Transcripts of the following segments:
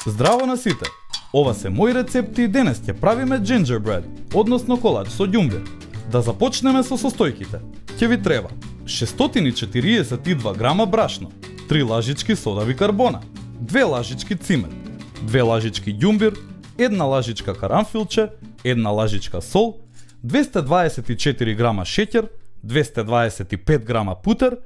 Здраво на сите! Ова се мои рецепти и денес ќе правиме gingerbread, односно колач со ѓумбир. Да започнеме со состојките. Ќе ви треба 642 грама брашно, 3 лажички сода бикарбона, 2 лажички цимет, 2 лажички ѓумбир, 1 лажичка карамфилче, 1 лажичка сол, 224 грама шеќер, 225 грама путер,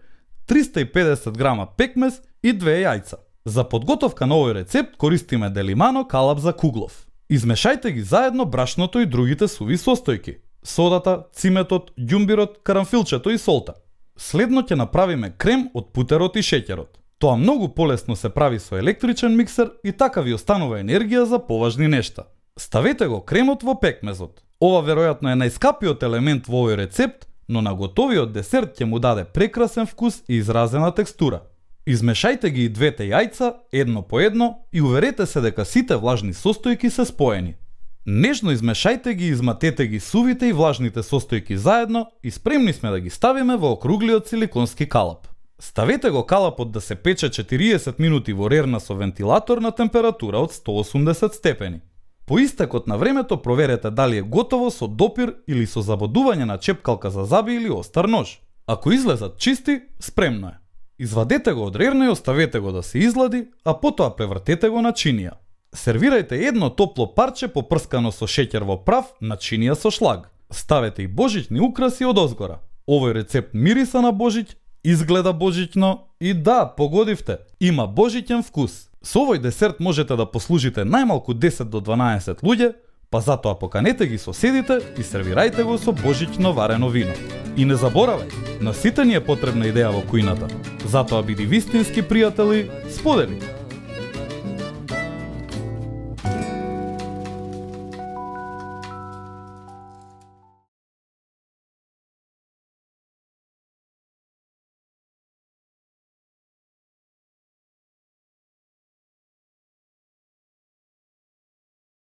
350 грама пекмез и 2 јајца. За подготовка на овој рецепт користиме делимано калап за куглов. Измешајте ги заедно брашното и другите суви состојки: содата, циметот, ѓумбирот, карамфилчето и солта. Следно ќе направиме крем од путерот и шеќерот. Тоа многу полесно се прави со електричен миксер и така ви останува енергија за поважни нешта. Ставете го кремот во пекмезот. Ова веројатно е најскапиот елемент во овој рецепт, но на готовиот десерт ќе му даде прекрасен вкус и изразена текстура. Измешајте ги и двете јајца едно по едно и уверете се дека сите влажни состојки се споени. Нежно измешајте ги и изматете ги сувите и влажните состојки заедно и спремни сме да ги ставиме во округлиот силиконски калап. Ставете го калапот да се пече 40 минути во рерна со вентилатор на температура од 180 степени. По истекот на времето проверете дали е готово со допир или со забодување на чепкалка за заби или остар нож. Ако излезат чисти, спремно е. Извадете го од рерна и оставете го да се излади, а потоа превртете го на чинија. Сервирајте едно топло парче попрскано со шеќер во прав на чинија со шлаг. Ставете и божични украси од озгора. Овој рецепт мириса на Божиќ, изгледа божиќно и да, погодивте, има божиќен вкус. Со овој десерт можете да послужите најмалку 10 до 12 луѓе, па затоа поканете ги соседите и сервирајте го со божиќно варено вино. И не заборавај, на сите ни е потребна идеја во кујната. Затоа биди вистински пријатели, сподели!